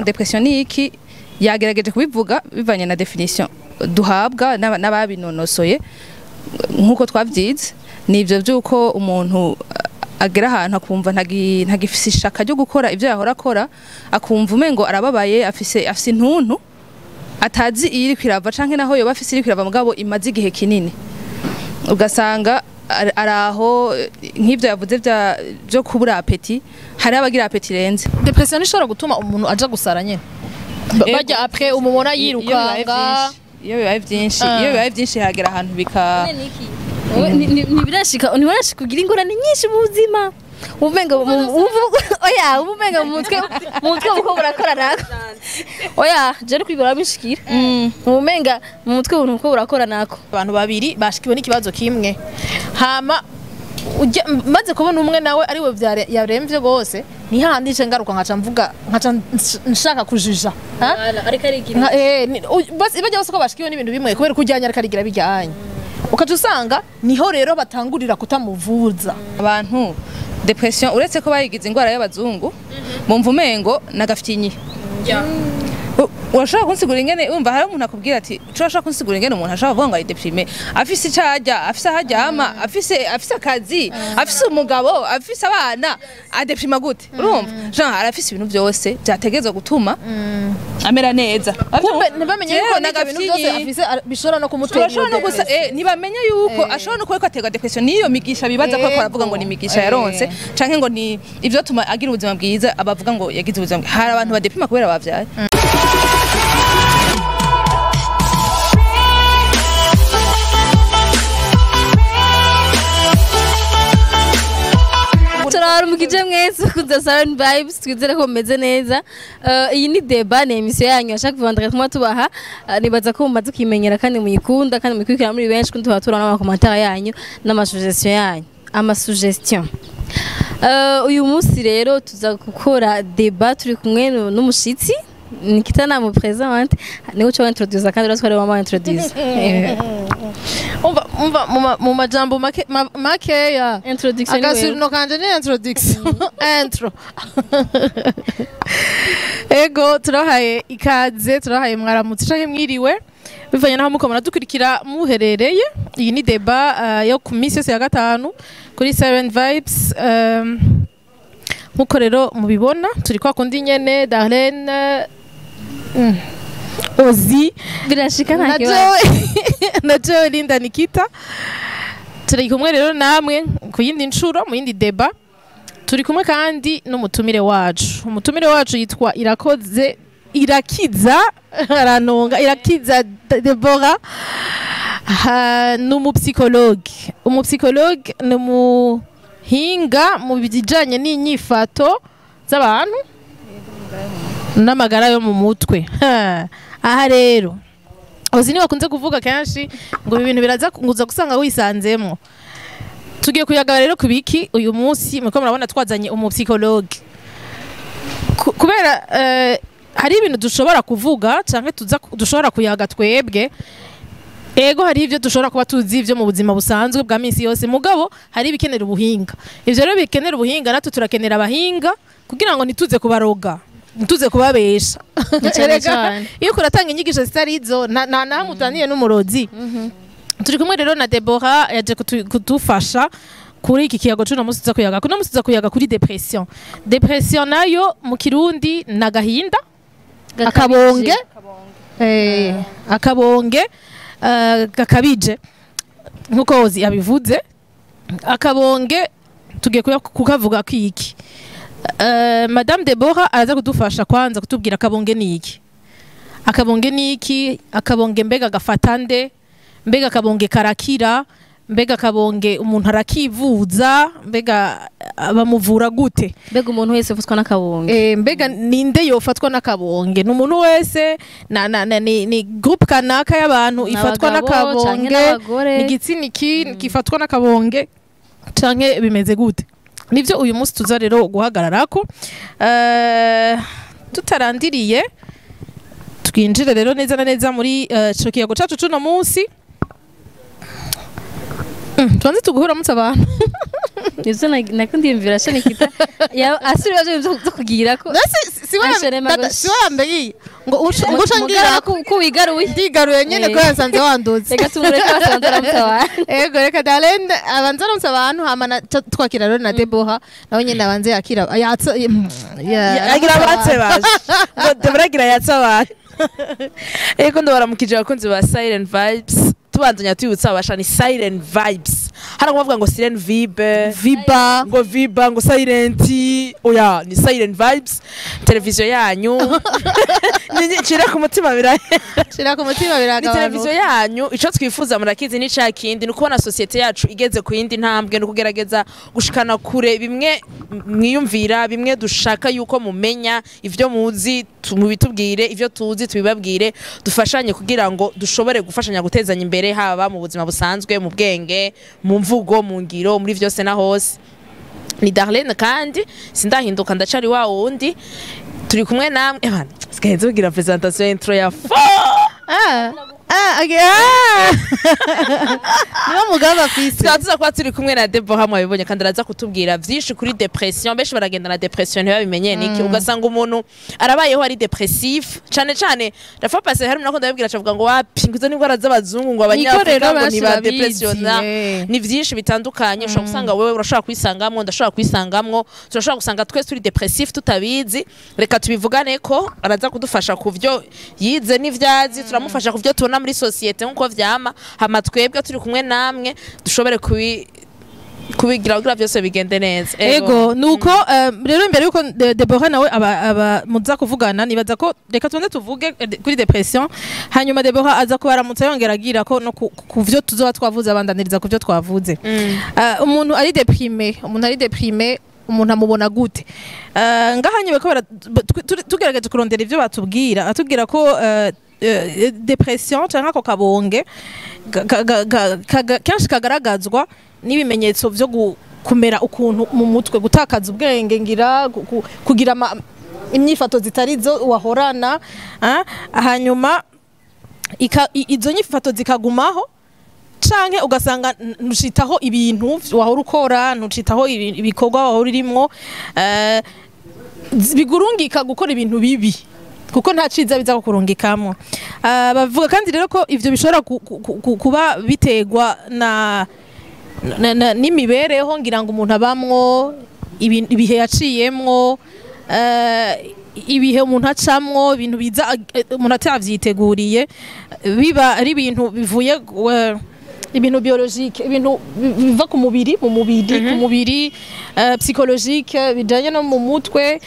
Dépression ni iki yagerageje kubivuga bivanye na definition duhabwa n'ababinonosoye nkuko twavyize nivyo byuko umuntu agera ahantu akumva ntagifise ishaka ryo gukora ivyo yahora akora akumva umengo arababaye afise intuntu atazi iri kwirava canke naho yoba afise iri kwirava mugabo imaze igihe kinini ugasanga araho nk'ivyo yavuze byo kubura apeti hari abagira apeti renze. Dépression ishobora gutuma umuntu aja gusara nyene bajya après umubona yirukanga iyo bibaye byinshi hagera ahantu bika ntibirashika kugira ingorane nyinshi mu buzima umenga umenga mu mutwe uko burakora nako oya je no kwibura bishikira umenga mu mutwe uko burakora nako abantu babiri bashikiwe n'ikibazo kimwe hama maze kubona umwe nawe ari we yaremvye gose ni handi nce ngaruka nkaca nshaka kujuja ariko arigira basi bajya bose ko bashikiwe n'ibintu bimwe kubera kujyanya ariko arigira bijyanye ukaje usanga niho rero batangurira kutamuvuza abantu. Dépression uretse ko bayigize ingwara y'abazungu mumva umengo nagafyinyi urashaka kunsigura ingene umva hari umuntu akubwira ati urashaka kunsigura ingene umuntu ashaka kuvuga ngo ari deprime afise icajya afise ahajyama afise akazi afise umugabo afise abana adeprima gute urumva jean arafise ibintu byose byategezwe gutuma amera neza ntibamenye yuko n'ibintu byose afise bishobora no kumutera ntibamenye yuko ashobora no kuba atega depression niyo migisha bibaza ko aravuga ngo ni migisha yaronse canke ngo ni ivyo tuma agira ubuzima bwiza abavuga ngo yagize ubuzima hari abantu badeprima kubera bavyaye. Turarumukije mwese kuza Salon Vibes twizere ko meze neza. Iyi ni Déborah ni emission yanyu ashaka kuvandira kuma tubaha nibaza ko mumaze kwimenyera kandi muyikunda kandi muyikurikira muri benshi kundi tubatura n'amakomentari yanyu n'amasuggestion yanyu amasuggestion. Uyu munsi rero tuza gukora débat turi kumwe n'umushitsi Nikita na mu present niwe cyo introduce kandi ratware mama introduce umva mu majambo make ya introduction akasirino kanje ni introduction intro ego turahaye ikaze turahaye mwaramutse canke mwiriwe bivanye naho muko muradukurikira muherereye. Iyi ni débat yo ku minsi yose ya gatanu kuri 7 Vibes nkuko rero mubibona turi kwa kundi nyene Darlene Ozi birashika najo Linda Nikita turi kumwe rero namwe ku yindi ncuro mu yindi débat turi kumwe kandi n'umutumire wacu yitwa Irakiza Déborah umupsychologue n'umuhinga mu bijanye n'inyifato z'abantu n'amagara yo mu mutwe. Aha rero Ozi ni wakunze kuvuga kenshi ngo ibintu biraza nguza gusanga wisanzemo. Tugiye kuyaga rero kubiki uyu munsi muko murabona twazanye umupsychologue kubera hari ibintu dushobora kuvuga canke dushobora kuyaga twebwe ego hari ivyo dushobora kuba tuzi ivyo mu buzima busanzwe bwa minsi yose mugabo hari bikenera ubuhinga ivyo rero bikenera ubuhinga natwe turakenera abahinga kugira ngo nituze kubaroga nituze kubabesha iyo kuratanga inyigisho zitari izo na mutaniye n'umurozi. Turi kumwe rero na Déborah yaje kudufasha kuri iki kiyago cyo namusi za kuyaga kuri Dépression nayo mu Kirundi nagahinda akabonge gakabije nkuko Ozi yabivuze akabonge tugiye kukavuga kwiki. Madame Déborah araza kudufasha kwanza kutubwira akabonge niki akabonge mbega gafatande mbega akabonge karakira mbega akabonge umuntu arakivuza mbega bamuvura gute mbega umuntu wese ufatwa n'akabonge mbega ninde yofatwa n'akabonge n'umuntu wese ni groupe kanaka y'abantu ifatwa n'akabonge ni gitsiniki kifatwa n'akabonge canke bimeze gute nivyo uyu munsi tuza rero guhagararako tutarandiriye twinjire rero neza na neza muri ico kiyago cacu cuno munsi. Tuanze tuguhuramutse abantu Nivyo nakundiyumvira sha Nikita asubira byo kugira ko siwambeye ngo ushangira ko wigaruye ndigaruye nyene ko yasanze wandutse reka tumureke basanze aramutabara ego reka Darlene abanza aramutsa abantu hama twakira rero na Déborah nawe nyene abanze yakira agira abatse baje ngo Déborah agira yatsa abantu ego ndo baramukije abakunzi ba Silent Vibes tubandanya twibutsa abasha ni Silent Vibes hano kuvuga ngo Silent Viba ngo Silent oya ni Silent Vibes televiziyo yanyu nshira ku mutima biraga ni televiziyo yanyu ico twifuza murakizi ni cakindi ni kubona societe yacu igeze ku yindi ntambwe no kugerageza gushikana kure bimwe mwiyumvira bimwe dushaka yuko mumenya ivyo muzi mubitubwire ivyo tuzi tubibabwire dufashanye kugira ngo dushobore gufashanya gutezanya imbere haba mu buzima busanzwe mu bwenge mu mvugo mu ngiro muri vyose na hose ni Darlene kandi sindahinduka ndacari wa wundi turi kumwe namwe bana sikaheze kugira presentation intro ya niyo mugaba fisi tuza kwa turi kumwe na Déborah mwabibonye kandi araza kutubwira vyinshi kuri depression benshi baragenda na depression ntibabimenye niki ugasanga umuntu arabayeho ari depressif cane dafa passe hari nako ndabibwira cavuga ngo wapi ngizo n'ingwara z'abazungu ngo abanyafrika ngo ni ba depression ni vyinshi bitandukanye ushobora gusanga wewe urashobora kwisangamwo ndashobora kwisangamwo turashobora gusanga twese turi depressif tutabizi reka tubivugane ko araza kudufasha kuvyo yize n'ivyazi turamufasha kuvyo tubona muri societe nkuko vyama hama twebwe turi kumwe namwe dushobore kubigira kugira byose bigende neza ego nuko rero imbere yuko Déborah nawe aba muza kuvugana nibaza ko reka tubanze tuvuge kuri depression hanyuma Déborah aza kubaramutsa yongera agira ko no kuvyo tuzoba twavuze abandaniriza kuvyo twavuze umuntu ari deprime umuntu amubona gute ngahanye ko tugerageje kurondera ivyo batubwira atubwira ko depression cyangwa ko kabonge kenshi kagaragazwa n'ibimenyetso byo kumera ukuntu mu mutwe gutakaza ubwenge ngira kugira imyifato zitarizo wahorana hanyuma izo nyifato zikagumaho canke ugasanga ntucitaho ibintu wahora ukora ntucitaho ibikorwa wahora urimo bigurungika gukora ibintu bibi kuko nta ciza biza kurungikamo bavuga kandi rero ko ivyo bishobora kuba bitegwa n'imibereho ngira ngo umuntu abamwo ibihe yaciyemwo ibihe umuntu acamwo ibintu biza umuntu atavyiteguriye biba ari ibintu bivuye ibintu biologique ibintu biva ku mubiri ku mubiri psychologique bijanye no mu mutwe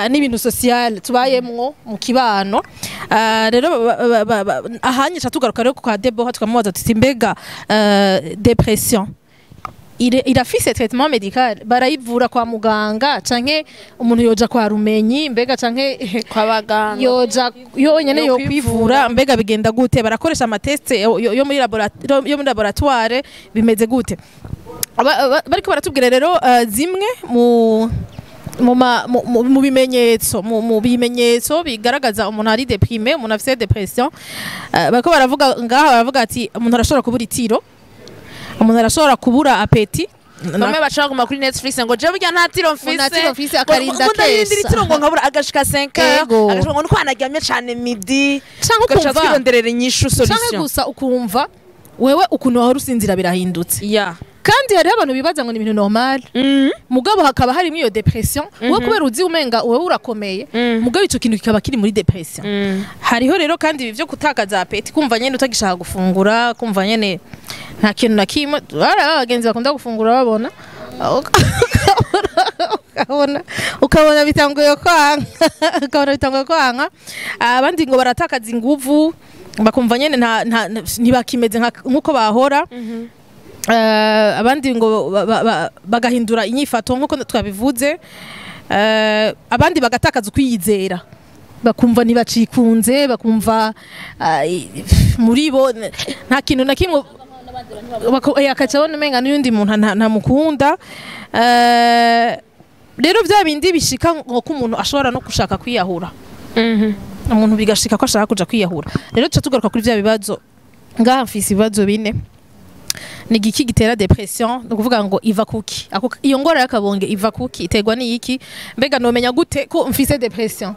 n'ibintu social tubayemwo mu kibano rero ahanyisha tugaruka rero kwa Déborah tukamubaza tuti mbega depression irafise traitement médical barayivura kwa muganga canke umuntu yoja kwa rumenyi mbega canke kwa baganga yoja yonyene yo kwivura mbega bigenda gute barakoresha amateste yo muri laboratoire bimeze gute bariko baratubwira rero zimwe mu bimenyetso bigaragaza umuntu ari deprime umuntu afite depression bariko baravuga ati umuntu arashobora kubura itiro umuntu arashobora kubura apeti bamwe bashaka kuma kuri Netflix ngo je burya nta tiro mfise akarinda kesa itiro ngo nkabura agashika 5 agashika ngo nkwanaryamye cyane midi cyangwa ukumva twironderera inyishu solution cyangwa gusa ukumva wewe ukuntu wahora usinzira birahindutse kandi hariho abantu bibaza ngo ni ibintu normal mugabo hakaba harimo iyo depression wowe kubera uzi umenga wowe urakomeye mugabo ico kintu kikaba kiri muri depression hariho rero kandi ivyo kutakaza apeti kumva nyene utagishaka gufungura kumva nyene nta kintu na kimwe abagenzi bakunda gufungura babona ukabona bitanguye kwanga abandi ngo baratakaza inguvu bakumva nyene ntibakimeze nkuko bahora abandi ngo bagahindura inyifato nkuko twabivuze abandi bagatakaza ukwiyizera bakumva ntibacikunze bakumva muri bo nta kintu na kimwe akacabona umenga n'undi muntu ntamukunda rero bya bindi bishika ngo ko umuntu ashobora no gushaka kwiyahura umuntu bigashika ko ashaka kuja kwiyahura rero tuca tugaruka kuri bya bibazo ngaha mfise ibibazo bine ni igiki gitera depression no kuvuga ngo iva kuki iyo ngwara y'akabonge iva kuki iterwa n'iki mbega nomenya gute ko mfise depression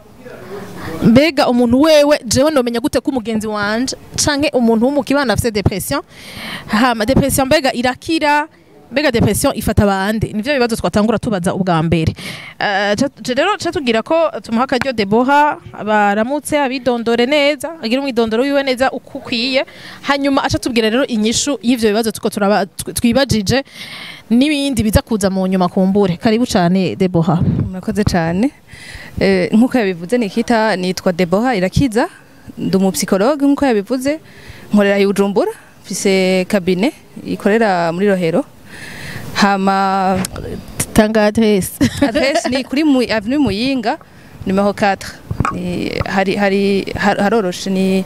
mbega umuntu wewe jewe nomenya gute ko umugenzi wanje canke umuntu w'umukibana afise depression hama depression mbega irakira mbega depression ifata bande nivyo bibazo twatangura tubaza ubwa mbere rero tugira ko tumuha akaryo Déborah baramutse abidondore neza agira umwidondoro wiwe neza ukukwiye hanyuma aca tubwira rero inyishu y'ivyo bibazo tuko twibajije n'ibindi biza kuza mu nyuma kumbure karibu cyane Déborah. Murakoze cyane nkuko yabivuze nikita nitwa Déborah irakiza ndi umupsikologe nkuko yabivuze nkorera Bujumbura mfise cabinet ikorera muri Rohero hama tanga adresse ni kuri avenue Muyinga numero 4 haroroshe ni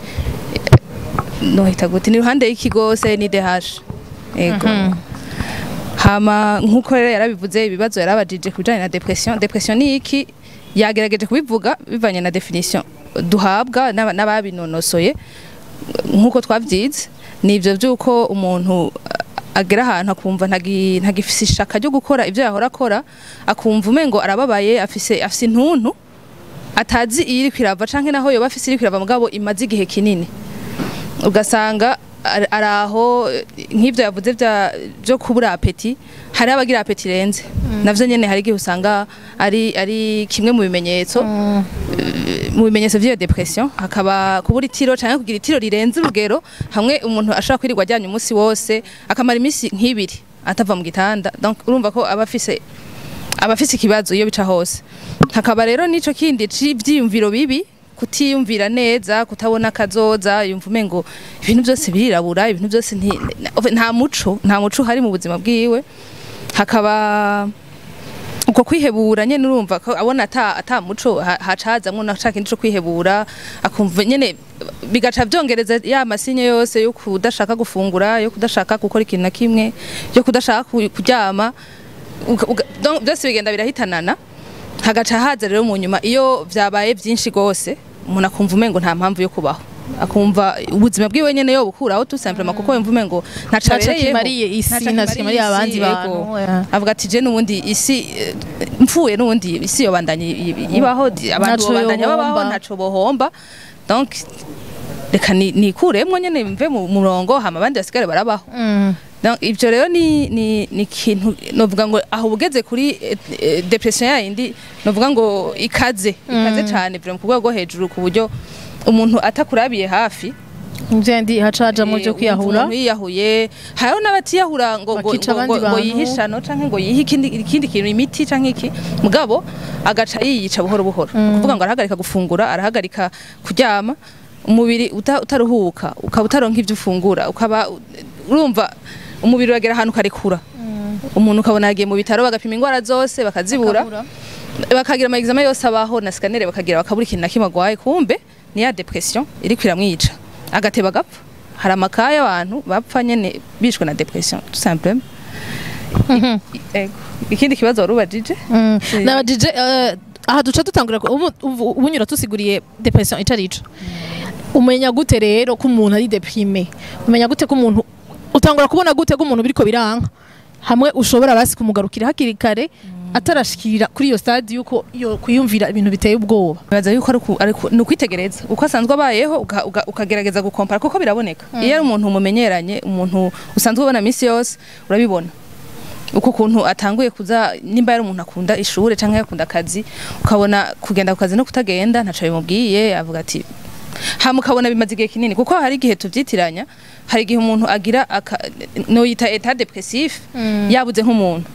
no hitaguti ni ruhande y'ikigo CNDH ego hama nkuko rero yarabivuze ibibazo yarabajije kubijanye na depression ni iki yagerageje kubivuga bivanye na definition duhabwa n'ababinonosoye nkuko twavyize nivyo byuko umuntu agera ahantu akumva ntagifise ishaka ryo gukora ivyo yahora akora akumva umengo arababaye afise intuntu atazi iri kwirava canke naho yoba afise iri kwirava mugabo imaze igihe kinini ugasanga araho nk'ivyo yavuze byo kubura apeti hari abagira apeti renze navyo nyene hari igihe usanga ari kimwe mu bimenyetso vy'iyo depression hakaba kubura itiro canke kugira itiro rirenze urugero hamwe umuntu ashaka kwirirwa ajyanye umunsi wose akamara imisi nk'ibiri atava mu gitanda donc urumva ko abafise ikibazo iyo bica hose hakaba rero nico kindi cy'ivyiyumviro bibi kutiyumvira neza kutabona kazoza yumva umengo ibintu byose birirabura ibintu byose nta muco hari mu buzima bwiwe hakaba uko kwihebura nyene urumva ko abona ata muco hacazamwe nashaka indi cyo kwihebura akumva nyene bigaca byongereza ya masinye yose yo kudashaka gufungura yo kudashaka gukora ikintu na kimwe yo kudashaka kuryama byose bigenda birahitanana hagaca haza rero mu nyuma iyo vyabaye byinshi gose umuntu akumva umengo nta mpamvu yo kubaho akumva ubuzima bwiwe nyene yo bukuraho tout simplement kuko yumva umengo ntacariye isi ntacimariye abandi bantu avuga ati je nubundi isi mfuye nubundi isi yobandanye ibaho abantu babandanye babaho ntaco bohomba donc reka nikuremwo nyene mve mu murongo hama abandi basigare barabaho donc ivyo rero ni ikintu novuga ngo aho bugeze kuri depression yindi novuga ngo ikaze cyane vraiment ku rwego hejuru ku buryo umuntu atakurabiye hafi Njendi hacaja mu byo kwiyahura yiyahuye hayo n'abatiyahura ngo yihishano canke ngo yihe ikindi kintu imiti canke iki mugabo agaca yiyica buhoro buhoro kuvuga ngo arahagarika gufungura arahagarika kuryama umubiri utaruhuka ukaba utaronka ivyo ufungura ukaba urumva umubiri uragera ahantu karekura umuntu ukabona yagiye mu bitaro bagapima ingwara zose bakazibura bakagira ama examen yose abaho na scanner bakabura ikintu nakimwe agwaye kumbe ni ya depression iri kwiramwica agateba gapfa hari amakaye abantu bapfa nyene bishwe na depression tout simplement ikindi kibazo warubajije nabajije aha duca dutangura ubunyura tusiguriye depression itarico umenya gute rero ko umuntu ari deprime umenya gute ko umuntu utangura kubona gute ko umuntu biriko biranka hamwe ushobora basi kumugarukira hakiri kare atarashikira kuri iyo stade yuko yo kuyumvira ibintu biteye ubwoba baza yuko ari nukwitegereza uko asanzwe abayeho ukagerageza gukompara kuko biraboneka iyo ari umuntu umumenyeranye umuntu usanzwe ubona misi yose urabibona uko kuntu atanguye kuza nimba yari umuntu akunda ishure canke yakunda akazi ukabona kugenda ku kazi no kutagenda ntaco bimubwiye avuga ati hamukabona bimaze igihe kinini kuko hari igihe tuvyitiranya hari igihe umuntu agira no yita état dépressif yabuze nk'umuntu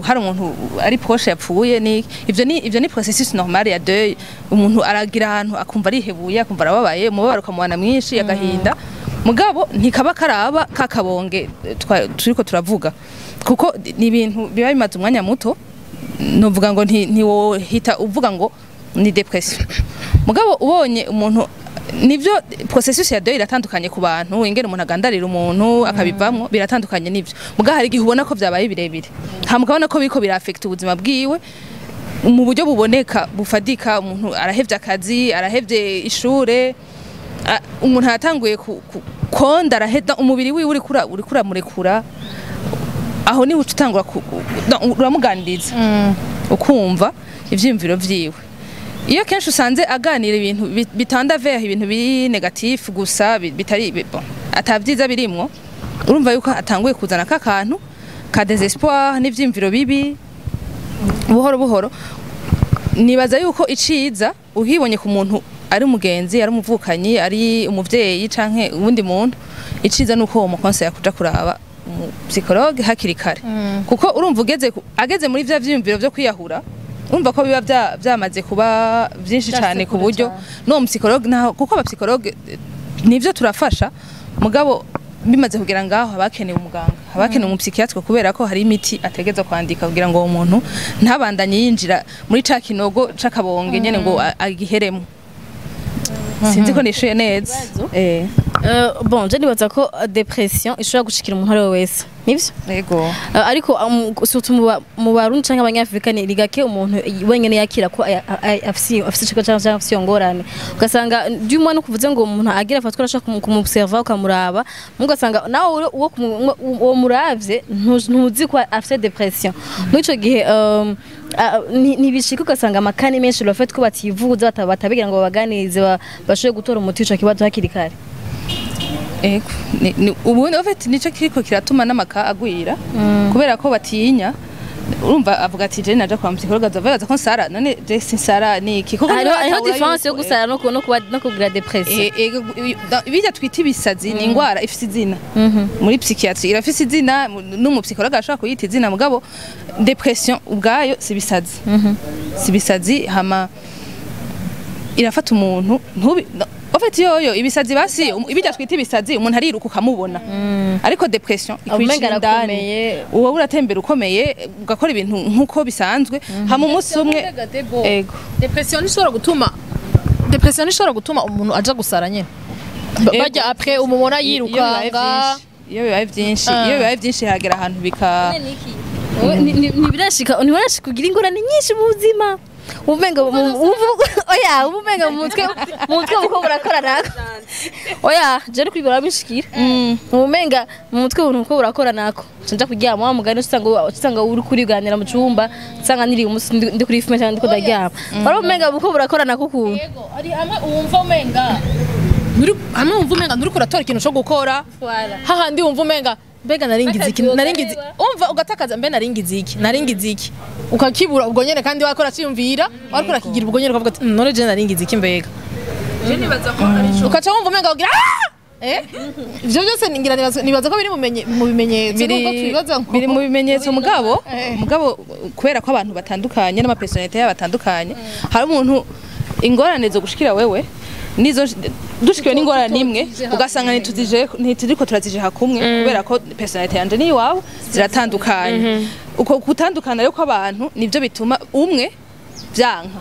hari umuntu ari proche yapfuye ni ivyo ni processus normal ya deuil umuntu aragira ahantu akumva arihebuye akumva arababaye umubabaro ukamubana mwinshi agahinda mugabo ntikaba karaba kakabonge turiko turavuga kuko ni ibintu biba bimaze umwanya muto novuga ngo ntiwohita uvuga ngo ni depression mugabo ubonye umuntu nivyo processus ya deuil iratandukanye ku bantu ingene umuntu agandarira umuntu akabivamwo biratandukanye nivyo muga hari igihe ubona ko vyabaye birebire hamukabona ko biko biraffect ubuzima bwiwe mu buryo buboneka bufadika umuntu arahevye akazi arahevye ishure umuntu yatanguye konda araheda umubiri wiwe uri kuramurekura aho ni utangura uramuganiriza ukumva ivyimviro vyiwe iyo kenshi usanze aganira ibintu bitanda veha ibintu biri negatif gusa bitari atavyiza birimwo urumva yuko atanguye kuzana kakantu ka désespoir n'ivyimviro bibi buhoro buhoro nibaza yuko iciza uhibonye ku muntu ari umugenzi ari umuvukanyi ari umuvyeyi canke ubundi muntu iciza nuko uwo mukonseya kuja kuraba psychologue hakiri kare kuko urumva ageze muri vya vyimviro vyo kwiyahura urumva ko biba byamaze kuba byinshi cyane ku buryo no psychologue naho kuko aba psychologue nivyo turafasha mugabo bimaze kugira ngaho abakeneye umuganga abakeneye umupsychiatre kubera ko hari imiti ategeza kwandika kugira ngo uwo muntu ntabandanye yinjira muri ca kinogo c'akabonge nyene ngo agiheremo sinzi ko nishuye neza bon je nibaza ko dépression ishobora gushikira umuntu ari wese nivyo yego ariko surtout mu barundi canke abanyafrika ni rigake umuntu wenyene yakira ko afise ikigo canke afise ngorane ugasanga du moins no kuvuze ngo umuntu agira afatwa arashaka kumobserva ukamuraba mugasanga nawe uwo muravye ntuzi ko afise dépression n'ico gihe ntibishika ugasanga amakani menshi le fait ko bativuza batabigira ngo babaganize bashoboye gutora umuti w'ico kibazo hakiri kare ubundi ofete nico kiriko kiratuma n'amaka agwira kubera ko batinya urumva avuga ati je naje kwa psychologue azavuga ko nsara none je sinsara niki kuko hariho difference yo gusara no kugira dépression bijya twita ibisazi ni ingwara ifise izina muri psychiatrie irafise izina n'umu psychologue ashaka kuyita izina mugabo dépression ubwayo sibisazi hama irafata umuntu ofete yoyo ibisazi basi ibijya twita ibisazi umuntu ariruka ukamubona ariko dépression ikwinjira indani uwo uratembera ukomeye ugakora ibintu nkuko bisanzwe hama umunsi umwe ego dépression ishobora gutuma umuntu aja gusara nyene bajya après umubona yirukanga iyo bibaye byinshi hagera ahantu bika ntibirashika kugira ingorane nyinshi mu buzima umenga umenga mu mutwe uko burakora nako oya je no kwibora bishikira umenga mu mutwe uko burakora nako nja kuryama wa mugani usanga uri kuriganira mu cyumba usanga niri umunsi ndi kuri filme cyangwa ndiko ndaryama wari umenga uko burakora nako kuntu yego ari ama umva umenga nuri kuratora ikintu cyo gukora hahandi umva umenga mbega naringize umva ugatakaza mbe naringize iki ukakibura ubwo nyene kandi wakora cyumvira wakora kigira ubwo nyene ukavuga ati none je naringize iki mbega je nibaza ko ari cyo ukaca wumva umenga ugira ivyo byose nibaza ko biri mu bimenyetso nubwo twibaza ngo biri mu bimenyetso mugabo kubera ko abantu batandukanye n'amapersonalite y'abatandukanye hari umuntu ingorane zo gushikira wewe nizo dushikiwe n'ingorane nimwe ugasanga ntituziko turazije hakumwe kubera ko personality yanje ni wawe ziratandukanye uko gutandukana rero kw'abantu nivyo bituma umwe byanka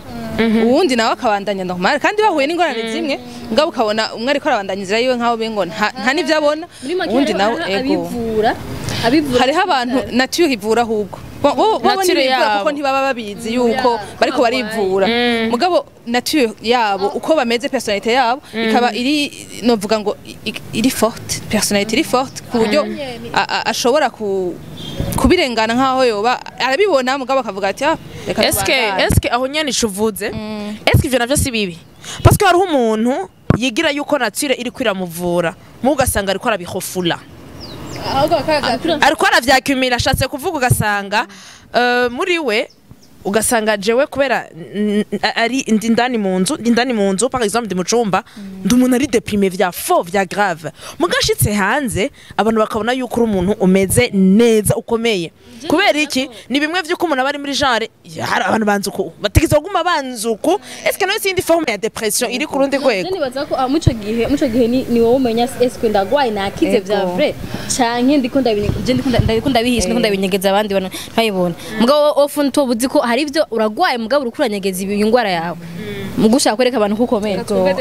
uwundi nawe akabandanya normal kandi bahuye n'ingorane zimwe ngabo ukabona umwe ariko arabandanyizira yiwe nkaho bengo nta nivyo abona uwundi nawe ego hariho abantu nature ivura ahubwo bo kuko ntibaba babizi yuko bariko barivura mugabo nature yabo uko bameze personality yabo ikaba iri novuga ngo iri forte personality iri forte ku buryo ashobora kubirengana nkaho yoba arabibona mugabo akavuga ati eske aho nyene ishuvuze eske ivyo navyo si bibi parce que hariho umuntu yigira yuko nature iri kwiramuvura mu ugasanga ariko arabihofula ariko aravyakumira ashatse kuvuga ugasanga muri we ugasanga jewe kubera ari ndindani mu nzu par exemple ndi mu cumba ndi umuntu ari déprimé vya grave mugashitse hanze abantu bakabona yuko uri umuntu umeze neza ukomeye kubera iki ni bimwe vy'uko umuntu abari muri genre hari abantu banzuko bategeza kuguma banzuko est-ce que no sindi forme ya dépression iri ku rundi rwego nibaza ko muco gihe ni wowe umenya est-ce que ndagwaye nakize vya vrai canke ndiko ndabihisha ndiko ndabinyegeza abandi bantu ntayibona mugabo ofun to buzi ko hari ivyo uragwaye mugabo urukuranyegeza iyo ngwara yawe mu gushaka kwereka abantu ko ukomeye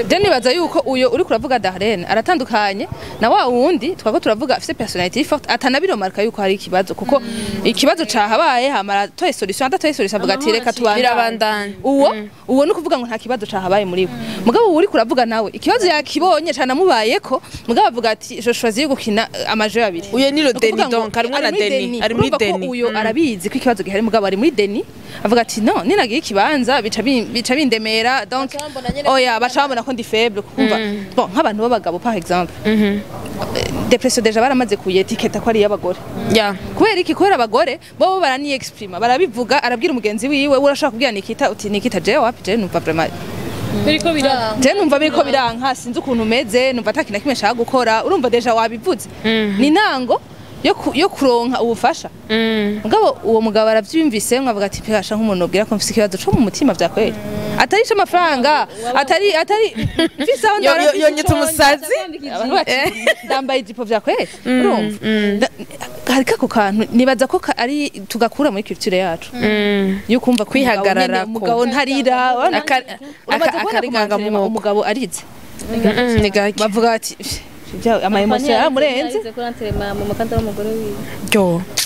je nibaza yuko uyo uri kuravuga Darlene aratandukanye na wa wundi twako turavuga afite personality forte atanabiromarka yuko hari ikibazo kuko ikibazo cahabaye hamara toye solution adatoye solution avuga ati reka birabandanya uwo nukuvuga ngo nta kibazo cahabaye muri we mugabo uri kuravuga nawe ikibazo yakibonye cyane mubayeko mugabo avuga ati je choisis gukina amaje abiri uyo ni Deni donc ari mwana Deni ari muri Deni uyo arabizi ko ikibazo gihari mugabo ari muri Deni avuga ati no ninagiye ikibanza bica bindemera donc oya bacabona ko ndi faible kumva bon nk'abantu b'abagabo par exemple Dépression deja baramaze kuyetiketa ko ari y'abagore kubera iki kubera abagore bo barani exprime barabivuga arabwira umugenzi wiwe urashaka kubwira Nikita uti Nikita je wapi je numva vraiment biriko biranka je numva biriko biranka sinzi ukuntu meze numva atakina kimwe shaka gukora urumva deja wabivuze ni nango yo kuronka ubufasha mugabo uwo mugabo aravyumvise mwavuga ati pihasha nk'umuntu ubwira ko mfise ikibazo cyo mu mutima vya kweli atari cyo amafaranga atari mfise aho yonyita umusazi ndambaye ijipo vya kweli urumva harika ko kantu nibaza ko ari tugakura muri culture yacu yo kumva kwihagarara umugabo ntarira akaringanga mu umugabo arize bavuga ati ama emotion yaramurenze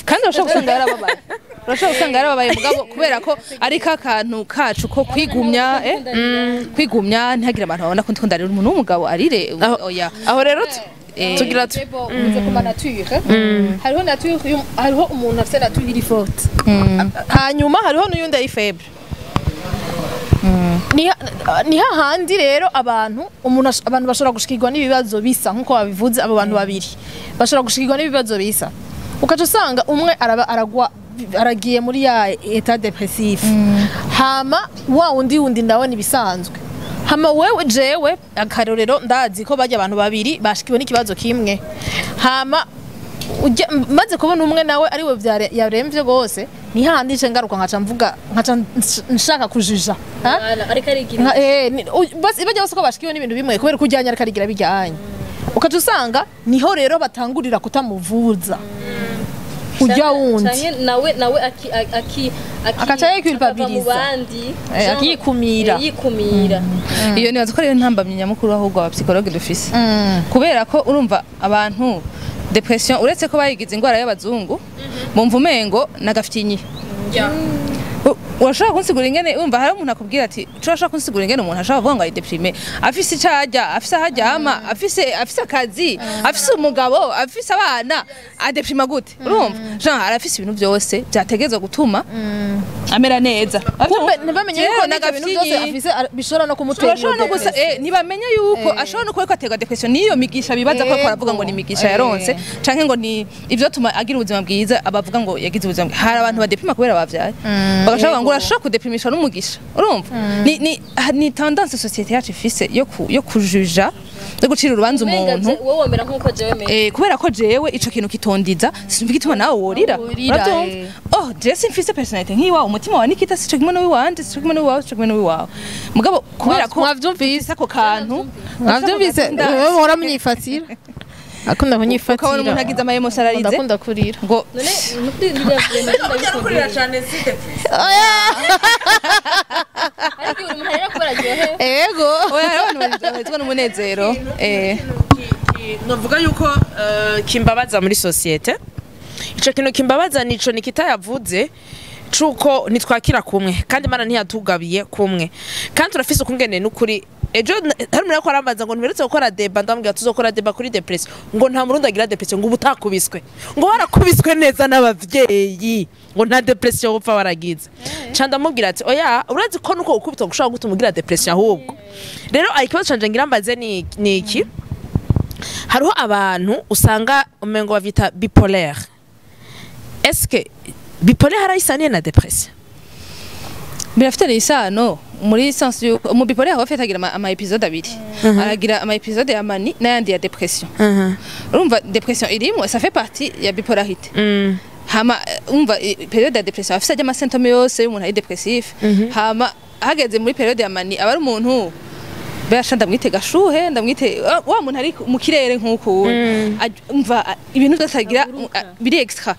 kandi urashobora gusanga yarababaye urashobora gusanga yarababaye mugabo kubera ko ari kakantu kacu ko kwigumya kwigumya ntagira abantu babona ko ndari umuntu w'umugabo arire oya aho rero tugira uze kuma nature hariho umuntu afite nature iri forte hanyuma hariho n'uyundi ari faible ni hahandi rero abantu bashobora gushikirwa n'ibibazo bisa nkuko babivuze abo bantu babiri bashobora gushikirwa n'ibibazo bisa ukaca usanga umwe aragiye muri ya etat depressif hama wa wundi ndabona ibisanzwe hama wewe jewe akarorero ndazi ko bajya abantu babiri bashikiwe n'ikibazo kimwe hama maze kubona umwe nawe ari we yaremvye gose ni handi nce ngaruka nkaca nshaka kujuja ariko arigira basi bajya bose ko bashikiwe n'ibintu bimwe kubera ko ujyanye ariko arigira bijyanye ukaca usanga niho rero batangurira kutamuvuza ujya wundi nawe akaca yikulpabiliza akikumira iyo nibaza ko rero ntambamye nyamukuru ahubwo aba psychologue dufise kubera ko urumva abantu Dépression uretse ko bayigize ingwara y'abazungu mumva umengo nagafitye urashaka kunsigura ingene umva hari umuntu akubwira ati urashaka kunsigura ingene umuntu ashaka kuvuga ngo ari deprime afise icajya afise ahajyama afise akazi afise umugabo afise abana adeprima gute urumva Jean arafise ibintu byose byategezwe gutuma amera neza ntibamenye yuko n'ibintu byose afise bishora no kumutera ntibamenye yuko ashobora no kuba atega depression niyo migisha bibaza ko aravuga ngo ni migisha yaronse canke ngo ni ivyo tuma agira ubuzima bwiza abavuga ngo yagize ubuzima hari abantu badeprima kubera bavyaye bagashaka ngo urashaka kudeprimisha n'umugisha urumva ni tendance societe yacu ifise yo kujuja yo gucira urubanza umuntu wowe womera nkuko jewe meze kubera ko jewe ico kintu kitondiza simvuga ituma nawe worira je simfise personality nk'iwa umutima wa Nikita sico kimwe no wiwanje sico kimwe no wiwawe sico kimwe no wiwawe mugabo kubera ko mwavyumvise ako kantu mwavyumvise wewe muhora munyifatira akunda kunyifatira ukabona umuntu agize ama emotion ararize ndakunda kurira ngo none kurira cyane site ariko uri muharira kubera gihe ego oya abantu bazitwa n'umunezero novuga yuko kimbabaza muri societe ico kintu kimbabaza nico Nikita yavuze cuko nitwakira kumwe kandi Imana ntiyatugabiye kumwe kandi turafise ukungene n'ukuri ejo hari umuntu ko arambaza ngo ntiberetse gukora deba ndambwira tuzokora deba kuri depression ngo nta murundi agira depression ngo ubutakubiswe ngo warakubiswe neza n'abavyeyi ngo nta depression upfa waragize canda mubwira ati oya urazi ko nuko ukubita gushaka gutuma ugira depression ahubwo rero ikibazo canje ngira mbaze ni iki hariho abantu usanga umengo bavita bipolaire est-ce que bipolaire harayisaniye na depression birafite isano muri sens yuko mu bipolaire aho fetagira ama episode abiri aragira ama episode ya mani n'ayandi ya depression urumva depression irimo ça fait partie ya bipolarité hama umva periode ya depression afise ajya ama symptômes yose y'umuntu ari depressif hama hageze muri periode ya mani aba ari umuntu Basha ndamwite gashuhe ndamwite wa muntu ari mu kirere nkuko umva ibintu byose agira biri extra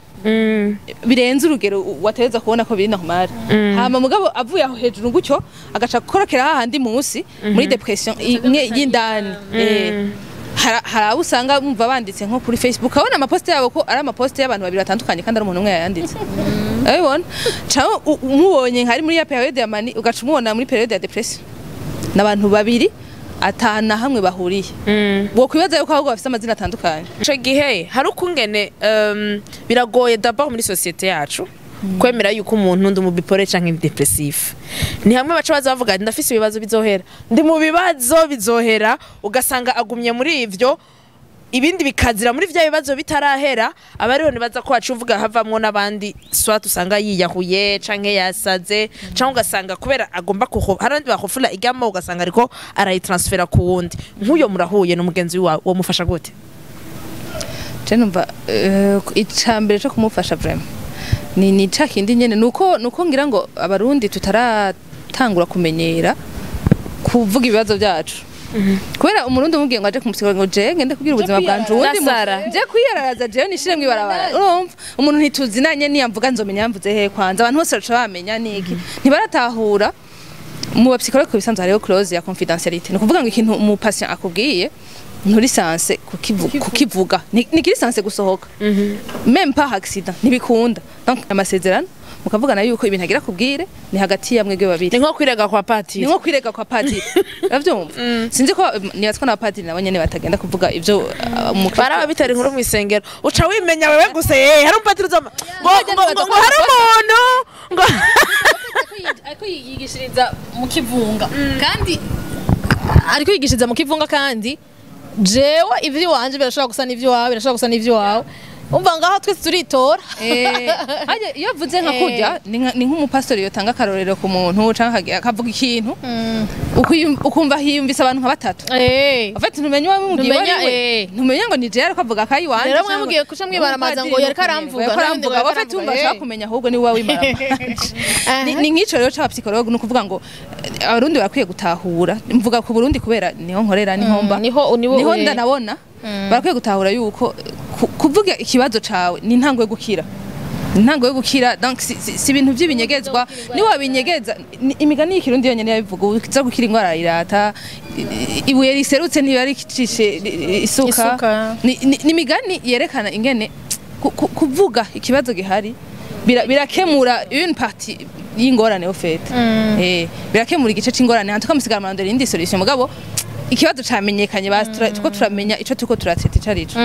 birenze urugero watereza kubona ko biri normal hama mugabo avuye aho hejuru gutyo agaca korokera hahandi munsi muri depression imwe y'indani hari usanga mumva banditse nko kuri Facebook abona amaposte yabo ko ari amaposte y'abantu babiri batandukanye kandi ari umuntu umwe yayanditse abibona caho umubonye nkari muri ya periode ya mani ugaca umubona muri periode ya depression n'abantu babiri atana hamwe bahuriye wo kwibaza yuko ahubwo bafite amazina atandukanye ico gihe hari ukungene biragoye d'abord muri societe yacu kwemera yuko umuntu ndi mu bipole canke depressif ni hamwe baca baza bavuga ndafise ibibazo bizohera ndi mu bibazo bizohera ugasanga agumye muri ivyo ibindi bikazira muri vya bibazo bitarahera abariho nibaza ko wacu uvuga havamwo n'abandi swat usanga yiyahuye canke yasaze canke ugasanga kubera agomba harandi bakofula igama ugasanga ariko arayitransfera ku wundi nk'uyo murahuye n'umugenzi wawe wo mufasha gute je numva icambere cyo kumufasha vraiment ni cakindi nyene nuko ngira ngo abarundi tutaratangura kumenyera kuvuga ibibazo byacu kubera umurundi umubwiye ngo aje kumusika ngo je ngende kugira ubuzima bwanje uwundi je kwiyararaza je nishire mwibarabara urumva umuntu ntituzinanye niyamvuga nzomenya yamvuze he kwanza abantu bose baca bamenya niki ntibaratahura mu bapsikologe bisanzwe hariho clause ya confidentialité no kuvuga ngo ikintu mu patient akubwiye nturi sanse kukivuga ni kiri sanse gusohoka même pas accident nibikunda donc amasezerano mukavugana yuko ibintu agira kubwire ni hagati ya mwebwe babiri ni nko kwirega kwa patiri uravyumva sinzi ko nibatswa na patiri nabo nyene batagenda kuvuga ivyo baraba bitari nkuru mwisengero uca wimenya wewe gusa hari umupatiri uzoma ngo hari umuntu ngo ariko yigishiriza mu kivunga kandi ariko yigishiriza mu kivunga kandi jewe ivyo wanje birashobora gusa n'ivyo wawe birashobora gusa n'ivyo wawe umva ngaho twese turitora haje iyo vuze nka kurya ni nk'umupastori yotanga karorero ku muntu canke akavuga ikintu ukumva hiyumvisa abantu nka batatu afite ntumenya ntumenya ngo ni je ariko avuga kayi wanje rero mwamugiye kuca mwibaramaza ngo yareka aramvuga afite umva ashaka kumenya ahubwo ni wawe imara ni nk'ico rero c'abapsikologe no kuvuga ngo abarundi barakwiye gutahura mvuga ku Burundi kubera niho nkorera niho ndanabona barakwiye gutahura yuko kuvuga ikibazo cawe ni intango yo gukira donc si ibintu by'ibinyegezwa ni wabinyegeza imigani y'ikirundi yonyene yabivuga uza gukira ingwara irata ibuye riserutse ntibari kicishe isuka ni imigani yerekana ingene kuvuga ikibazo gihari birakemura une partie y'ingorane au fait birakemura igice c'ingorane hantu kamusigara amandere indi solution mugabo ikibazo camenyekanye tuko turamenya ico tuko turateta icarico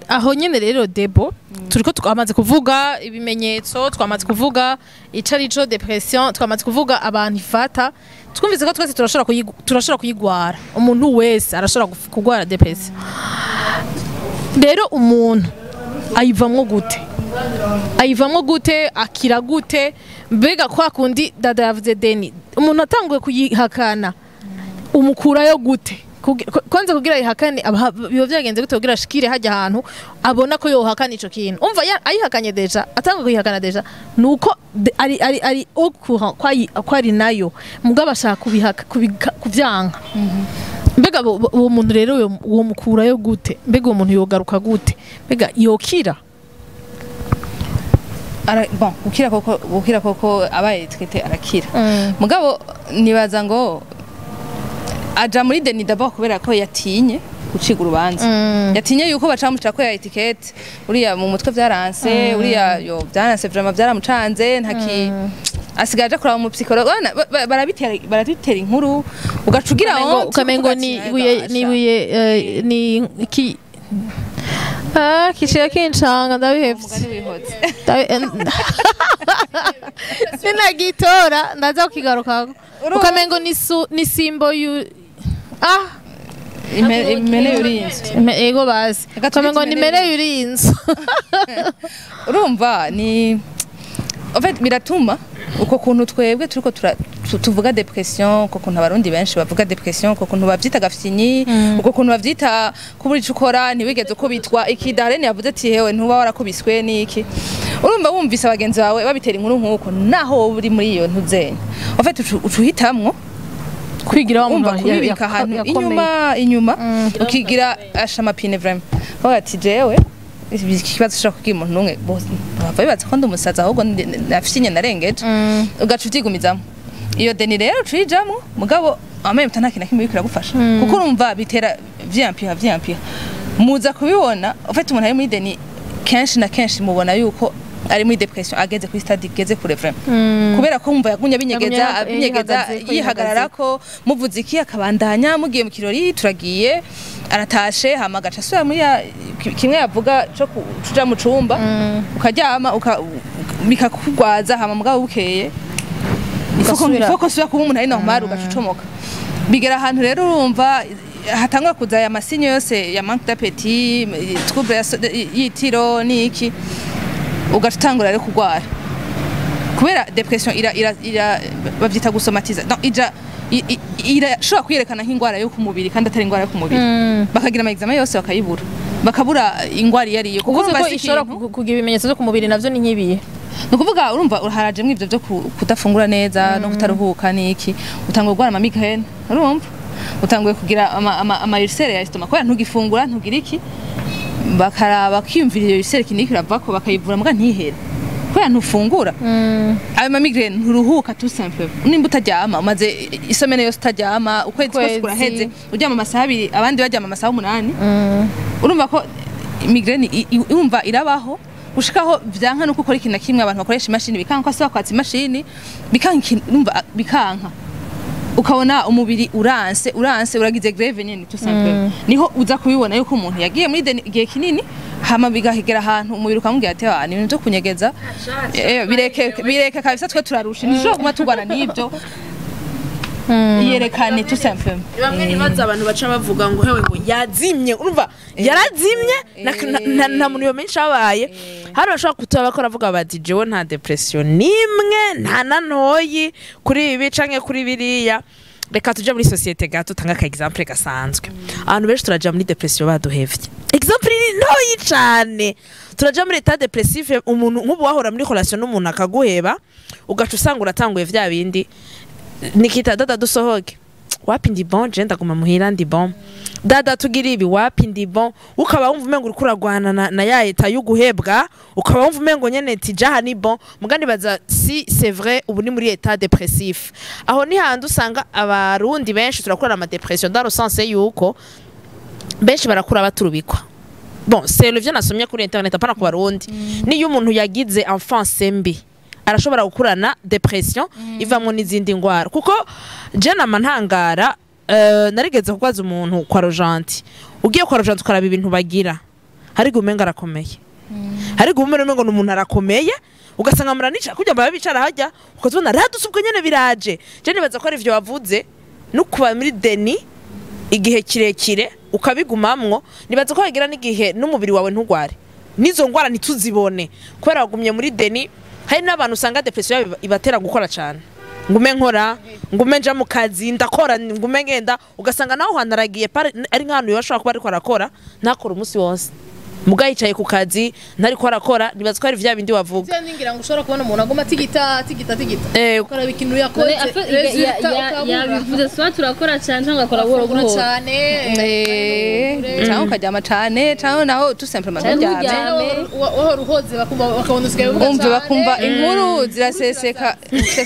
aho nyene rero Debo turiko twamaze kuvuga ibimenyetso twamaze kuvuga icarico depression twamaze kuvuga abantu ifata twumvise ko twese turashobora kuyigwara umuntu wese arashobora kugwara depression rero umuntu ayivamwo gute akira gute mbega kwa kundi dada yavuze Deni umuntu atanguye kuyihakana umukurayo gute kwanza kugira yihakane biba byagenze gute kugira shikire hajya ahantu abona ko yohakana ico kintu umva ayihakanye deja atanga kuyihakana deja nuko ari okura kwari nayo mugabo ashaka kuvyanka mbega uwo muntu rero uwo mukurayo gute mbega uwo muntu yogaruka gute mbega yokira gukira koko abaye twite arakira mugabo nibaza ngo aja muri deni d'abord kubera ko yatinye guciga urubanza yatinye yuko bacamuca ko ya etiquette uriya mu mutwe vyaranse uriya vyaranse vraiment vyaramucanze ntaki asigaje kuraba mu psychologue barabitera inkuru ugacugira aho ukamengo ni iki kiciye kincanga ndabihevye sinagitora ndaza kukigaruka ukamengo ni simbo imene yurinzu ego basi ukamengo ni mene yurinzu urumva ni en fait biratuma uko kuntu twebwe turiko tuvuga depression uko kuntu abarundi benshi bavuga depression uko kuntu bavyita gafyinyi uko kuntu bavyita kubura ico ukora ntiwigeze uko bitwa ikidarene yavuze ati hewe ntuba warakubiswe niki urumva wumvise abagenzi bawe babitera inkuru nkuko naho uri muri iyo ntuzenya en fait ucuhitamwo kwigira umva kubibika ahantu inyuma ukigira ashamapine vraiment ati jewe ikibazo ushobora kubwira umuntu n'umwe bose bava bibaza ko ndi umusazi ahubwo nafite inyana narengeje ugaca ubyigumizamo iyo deni rero ucijamo mugabo amaye mutana kintu kimwe kiragufasha kuko urumva bitera vyampiha muza kubibona ufite umuntu ari muri deni kenshi na kenshi mubona yuko ari muri depression ageze kuri stade igeze kure vraiment kubera ko umva yagunya binyegeza yihagararako muvuze iki akabandanya mugiye mu kirori turagiye aratashe hama gaca asubira muri kimwe yavuga cyo kuja mu cumba ukaryama bikakugwaza hama mugabo bukeye ifoko suya kuba umuntu ari normal ugacucomoka bigera ahantu rero urumva hatangwa kuza ya masinyo yose ya manque d'appétit trouble yitiro niki ugatangura rero kugwara kubera depression ira bavyita gusomatiza donc irashobora kwiyerekana nk'ingwara yo kumubiri kandi atari ingwara yo kumubiri bakagira ama examen yose bakabura ingwara yariye kuko ishobora kugira ibimenyetso byo kumubiri navyo ni nkibiye nukuvuga urumva uraharaje mw'ivyo byo kudafungura neza no kutaruhuka niki utangwa gukora ama migraine urumva utanguye kugira ama ulcère ya estomac kubera ntugifungura ntugira iki bakaraba kwiyumvira iyo ulcère kiniki ravako bakayivura muga ntihere kubera ntufungura ayo ma migraine nturuhuka tout simplement nimba utaryama umaze isomene yose utaryama ukwezi kose kuraheze uryama amasaha 2 abandi baryama amasaha 8 urumva ko migraine urumva irabaho ushikaho vyanka nuko ukora ikintu kimwe abantu bakoresha imashini bikanka kwase bakwatsa imashini bikanka ukabona umubiri uranse uragize greve nyene tout simplement niho uza kubibona yuko umuntu yagiye muri igihe kinini hama bigahigera ahantu umubiri ukamubwira ati ni ibintu byo kunyegeza bireke kabisa twe turarusha nijoro kuma tugwana n'ibyo yerekane tout simplement bamwe nibaza abantu baca bavuga ngo hewe ngo yazimye urumva yarazimye nta muntu yo menshi abaye hano bashaka kutaba bakora avuga bati jewe nta depression nimwe nta nantoyi kuri ibi canke kuri biriya reka tuje muri societe gato tanga ka example gasanzwe abantu benshi turaja muri depression baduhevye example ni ntoyi cane turaja muri état dépressif umuntu nk'ubu wahora muri relation n'umuntu akaguheba ugaca usanga uratanguye vya bindi nikita dada dusohoke wapi ndi bon je ndaguma muhira ndi bon dada tugira ibi wapi ndi bon ukaba wumva umengo uri kuragwana na ya eta yuguhebwa ukaba wumva umengo nyene tijaha ni bon mugandi baza si c'est vrai ubu ni muri état dépressif aho ni handi usanga abarundi benshi turakura ama depression dans le sens yuko benshi barakura baturubikwa bon c'est le vient nasomye kuri internet apana ku barundi niyo umuntu yagize enfance mbi arashobora gukurana depression ivamwo n'izindi ngwara kuko je namantangara narigeze kugwaza umuntu kwa rojanti ugiye kwa rojanti ukaraba ibintu bagira hari gumenga arakomeye hari gumere ngo n'umuntu arakomeye ugasanga muranica kujya babicara hajya ukazona radusubwe nyene biraje je nibaza ko ari ivyo wavuze no kuba muri deni igihe kirekire ukabigumamwo nibaza ko hagira n'igihe n'umubiri wawe ntugware nizo ngwara ntituzibone kubera wagumye muri deni hari n'abantu usanga depression ibatera gukora cyane ngume nkora ngume nja mu kazi ndakora ngume ngenda ugasanga naho hanaragiye ari nk'ahantu yashobora kuba ariko arakora ntakora umunsi wose muga yicaye ku kazi ntari ko arakora nibaza ko ari vya bindi wavuga byo ningira ngo ushobora kubona umuntu agoma tigita ukora ikintu yakoze yabivuze swa turakora cyane cyangwa akora buhoro cyane cyangwa ukajyama cyane cyangwa naho tout simplement uryame waho ruhoze bakabona usigaye bakumva inkuru ziraseseka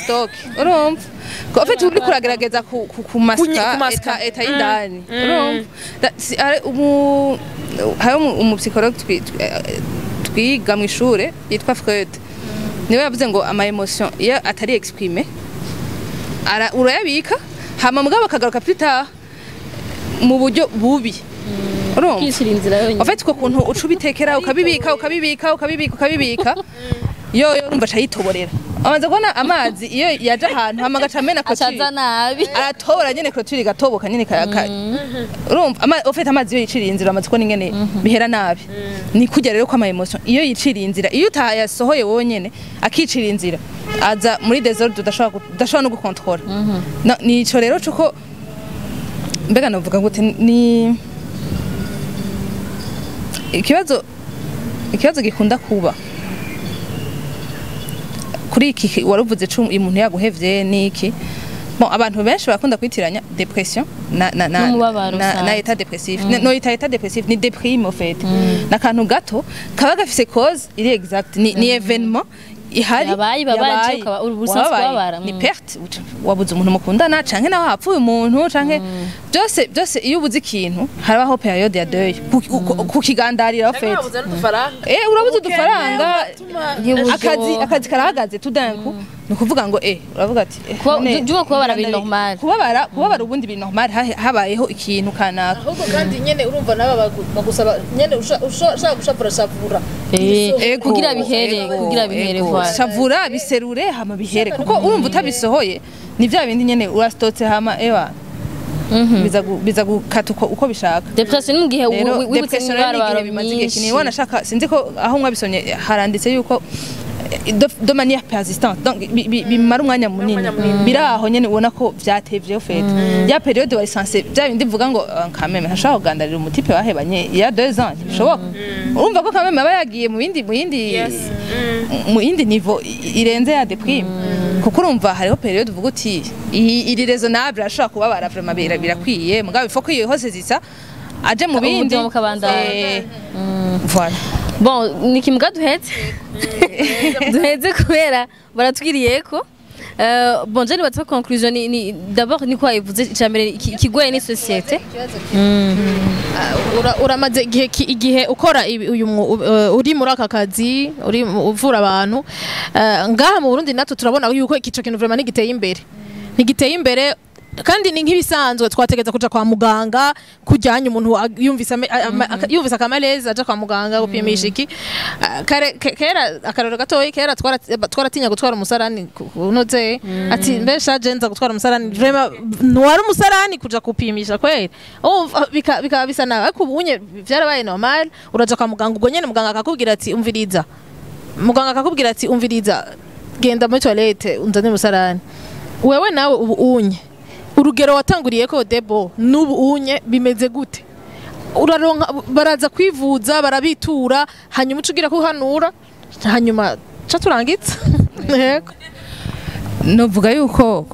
stock urumva ko afite uri kuragerageza ku maska eta indani urumva hari umupsychologue twiga mu ishure yitwa Freud niwe yavuze ngo ama emotion iyo atari exprime urayabika hama mugabo akagaruka plus tard mu buryo bubi urumva kishira inzira yonyine afite ko kuntu ucubitekera ukabibika yo urumva cyayitoborera amaze kubona amazi iyo yaje ahantu hama gacamena ko acaza nabi aratobora nyene clôture gatoboka nyene kayaka urumva ufite amazi iyo yiciriye inzira amaze ko ningene bihera nabi ni kujya rero kwa ama emotion iyo yiciriye inzira iyo utayasohoye wonyene akicira inzira aza muri désordre udashobora no gukontrola ni ico rero cuko mbega navuga ngo ni ikibazo gikunda kuba kuri iki waruvuze umuntu yaguhevye niki bon abantu benshi bakunda kwitiranya depression na état dépressif no état dépressif ni déprime au fait na kantu gato kaba gafise cause iri exact ni événement ihari yabaye ubusazi kubabara ni perte wabuze umuntu mukundana canke naho hapfuye umuntu canke byose iyo ubuze ikintu harabaho periode ya deuil ku kigandarira fait urabuze udufaranga akazi karahagaze tudanku nukuvuga ngo uravuga ati juma kubabara bi normal kubabara ubundi bi normal habayeho ikintu kanaka ahubwo kandi nyene urumva naba bagusaba nyene ushaka gushapura shavura kugira bihere shavura biserure hama bihere kuko urumva utabisohoye ni vya bindi nyene urastotse hama biza gukata uko bishaka depression mu gihe wibutse ingwara bimaze igihe kinini wanashaka sinzi ko aho mwabisonye haranditse yuko de manière persistante donc bimara umwanya munini biraho nyene ubona ko vyatevye au fait ya periode wari censé bya bindi vuga ngo kameme ntashaka kugandarira umutipe wahebanye ya 2 ans bishoboka urumva ko kameme aba yagiye mu yindi niveau irenze ya deprime kuko urumva hariho periode uvuga uti iri raisonnable ashaka kubabara vraiment birakwiye mugabo ifo ko iyo hose zisa aje mu bindi voilà bon nikimuga duheze kubera baratwiriye ko bon je nibatse conclusion ni d'abord ni quoi ivuze cyambere kigoye ni societe uramaze igihe ukora uri muri aka kazi uri uvura abantu ngaha mu Burundi natwe turabona yuko ikico kintu vraiment nigiteye imbere kandi ni nk'ibisanzwe twategeza kuja kwa muganga kujyanye umuntu yumvise akamaleza aja kwa muganga gupimisha iki kera akarero gatoyi kera twaratinya gutwara umusarani unoze ati mbesha jenza gutwara umusarani vraiment nwari umusarani kuja kupimisha kweli bika bisa nawe ariko ubunye byarabaye normal uraja kwa muganga ubwo nyene muganga akakubwira ati umviriza genda muri toilette unzane umusarani wewe nawe ubunye urugero watanguriye ko Debo nubu unye bimeze gute uraronka baraza kwivuza barabitura hanyuma ucugira kuhanura hanyuma caturangitse novuga yuko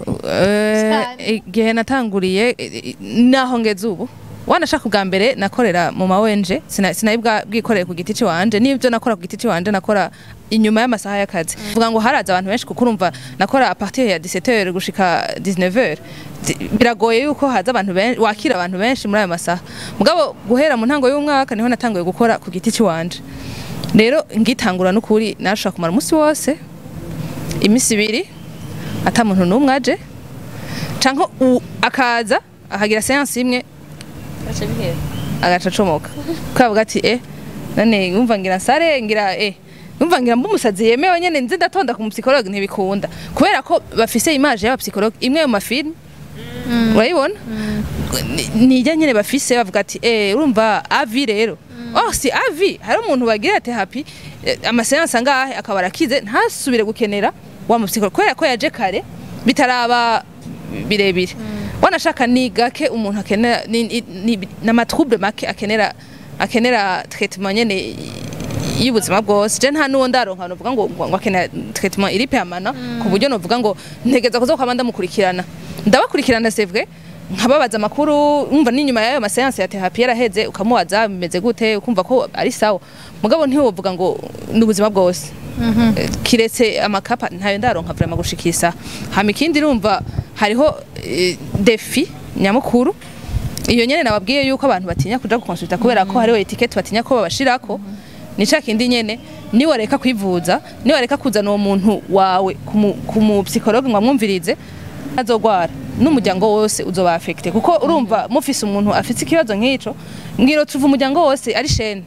igihe natanguriye naho ngeze ubu wanashaka bwa mbere nakorera mu mawenje sinayibwa bwikoreye ku giti ciwanje nibyo nakora ku giti ciwanje nakora inyuma y'amasaha y'akazi vuga ngo haraza abantu benshi kuko urumva nakora a partir ya 17h gushika 19h biragoye yuko haza abantu benshi wakira abantu benshi muri ayo masaha mugabo guhera mu ntango y'umwaka niho natanguye gukora ku giti ciwanje rero ngitangura n'ukuri nashaka kumara umunsi wose imisi ibiri ata muntu n'umwe aje canko akaza akagira séance imwe agacacomoka kavuga ati nane yumva ngira nsare ngira yumva ngira mbumusazi yemewe nyene nzi ndatonda ku psychologue ntibikunda kubera ko bafise image y'aba psychologue imwe mu mafilm urayibona nijya nyene bafise bavuga ati urumva avi rero si avi hari umuntu bagira ati happy amaseanse angahe akabara kize ntasubire gukenera wa mu psychologue kubera ko yaje kare bitaraba birebire wanashaka ni gake umuntu akenera na trouble make akenera traitement nyene y'ubuzima bwose je nta nuwo ndaronka no vuga ngo akenera traitement iri permanent ku buryo no vuga ngo ntegeza kuzo kwabanda mukurikirana ndabakurikirana c'est vrai nkababaza makuru umva n'inyuma yayo amaseanse ya therapy yaraheze ukamubaza bimeze gute ukumva ko ari sawa mugabo ntiwo vuga ngo n'ubuzima bwose kiretse amakapa ntayo ndaronka vraiment gushikisa hama ikindi urumva hariho defi nyamukuru iyo nyene nababwiye yuko abantu batinya kuja gukonsulta kubera ko hariho etiquette batinya ko babashirako nica kindi nyene ni wareka kwivuza ni wareka kuzana uwo muntu wawe ku psychologue mwamwumvirize azogwara n'umuryango wose uzoba affecté kuko urumva mufise umuntu afite ikibazo nk'ico ngiro tuva umuryango wose ari chaîne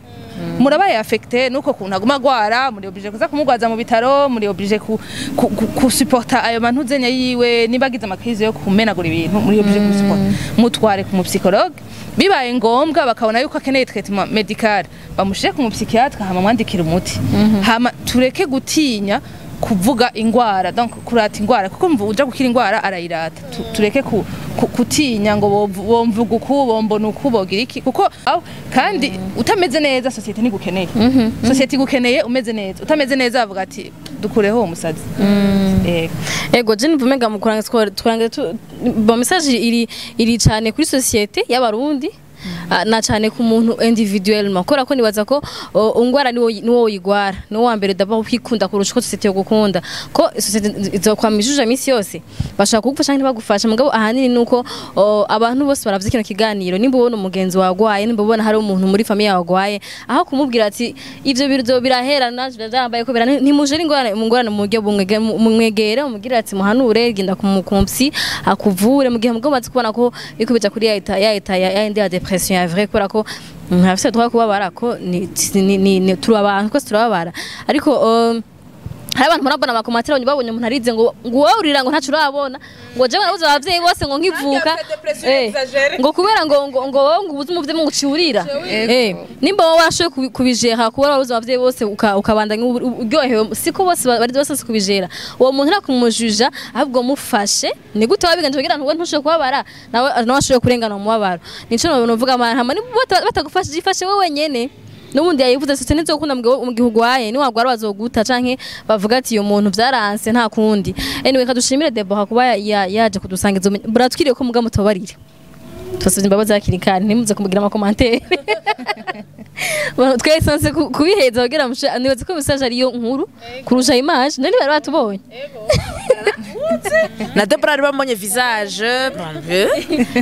murabaye affecté nuko kuntu aguma gwara muri oblige kuza kumugwaza mu bitaro muri oblige ku supporta ayo bantu zenya yiwe nibagize amakrize yo kumenagura ibintu muri oblige ku support mutware ku psychologue bibaye ngombwa bakabona yuko akeneye traitement medical bamushire ku psychiatre hama mwandikira umuti hama tureke gutinya kuvuga ingwara donc kurata ingwara kuko mvu uja gukira ingwara arayirata tureke kutinya ngo bomvuga uku bombona uku bogira iki kuko kandi utameze neza societe ni gukeneye societe gukeneye umeze neza utameze neza bavuga ati dukureho uwo musazi ego je nivumenga mu kurangiza bo message iri cyane kuri societe y'abarundi na cyane ku muntu individuellement kora ko nibaza ko ingwara niwo yigwara no wa mbere daba kwikunda kurusha ko societe yo gukunda ko societe izokwamijuje misi yose bashaka kugufasha kandi bagufasha mugabo ahanini nuko abantu bose baravye kino kiganiro nimba ubona umugenzi wagwaye nimba ubona hari umuntu muri famille yagwaye aho kumubwira ati ivyo biruzo biraherana byambaye ko ntimuje ingorane mu buryo bumwegere umubwira ati muhanure genda kumukumpsi akuvure mu gihe mugabo maze kubona ko bikubita kuri ya Dépression ya vrai kora ko ntafise twa kubabara ko ni turi abantu ko turababara ariko hari abantu murabona amakomatira babonye umuntu arize ngo wowe urira ngo ntacu urabona ngo je barabuze abavyeyi bose ngo nkivuka ngo kubera ngo wowe ngo ubuze umuvye ngo uciurira nimba wowe washoye kubijera kuba barabuze abavyeyi bose ukabandanya uryohewe siko bose bari bose kubijera uwo muntu nakumujuja ahubwo mufashe ni gute wabiganje kugira ngo ntushoye kubabara nawe washoye kurengana mu mubabaro nico novuga amahama ni batagufasha jifashe wowe nyene nubundi yayivuze sose nizokunda mu gihugu waye ni wagwara bazoguta canke bavuga ati uyo muntu vyaranse nta kundi anyway kadushimire Déborah kuba yaje kudusangiza buratwiriye ko muga mutobarire twasubye imbabazi zakirikane ntimuze kumugira ama commentaire twayisanze kubiheza kugira nibaze ko message ariyo nkuru kurusha image nari bari batubonye na Déborah ari bamonye visage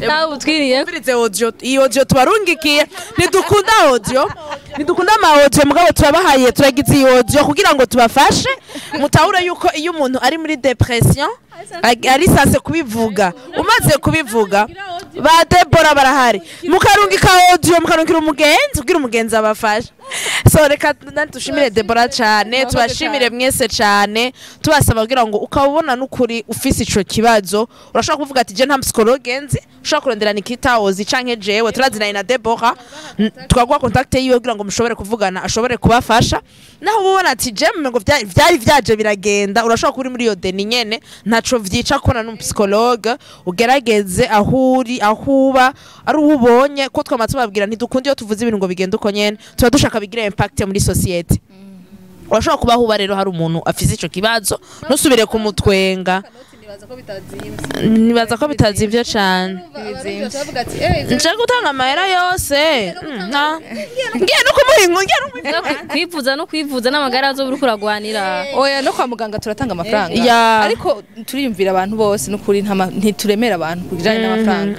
nawe utwiriye Biritse audio iyi audio tubarungikiye nidukunda audio ama audio mugabo turabahaye turagize iyi audio kugira ngo tubafashe mutahure yuko iyo umuntu ari muri depression ari sanse kubivuga umaze kubivuga ba Déborah barahari mukarungika audio mukarungikira umugenzi kugira umugenzi abafashe so reka dushimire Déborah cyane tubashimire mwese cyane tubasaba kugira ngo ukabona n'ukuri ufise ico kibazo urashaka kuvuga ati je nta psychologue nzi ushaka kurondera Nikita ozi canke jewe turazina na Déborah twagwa contact yiwe kugira ngo mushobore kuvugana ashobore kubafasha naho ubona ati je ngo vyari vyaje biragenda urashaka kuri muri yo deni nyene ntaco vyica kona n'umpsychologue ugerageze ahuri ahuba ari ubonye ko twamaze babwira ntidukundi yo tuvuze ibintu ngo bigenda uko nyene tuba dushaka bigira impact muri society urashaka kuba huba rero hari umuntu afise ico kibazo nusubire kumutwenga nibaza ko bitazimvye cyane nshaka gutanga amahera yose ngiye no kumuhinga no kwivuza n'amagara azo buri kuragwanira oya no kwa muganga turatanga amafaranga ariko turiyumvira abantu bose no kuri ntituremera abantu kujanye n'amafaranga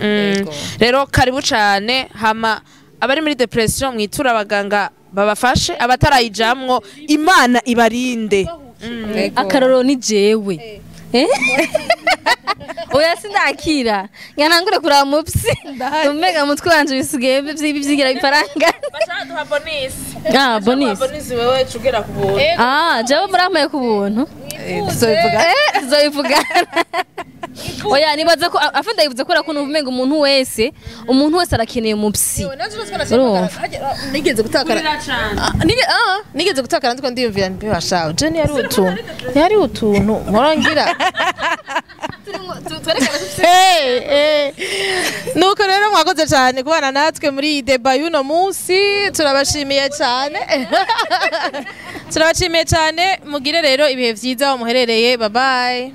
rero karibu cyane hama abari muri depression mwitura abaganga babafashe abatarayijamwo Imana ibarinde akaroro ni jewe oya sindakira nganangure kura mupsi umega mutwe wanje bisigaye byigira bifaranga bashaka bonus bonus wewe cugera ku buntu jawe muramaye ku buntu tuzobivuga oya nibaze ko afenda yivuze ko rakuno umenga umuntu wese arakeneye umupsi nigeze gutakara ndiko ndiyumvira ntibashaho Jenny yari utuntu murangira nuko rero mwakoze cyane kubana natwe muri iyi deba y'uno munsi turabashimiye cyane mugire rero ibihe vyiza aho muherereye bye bye.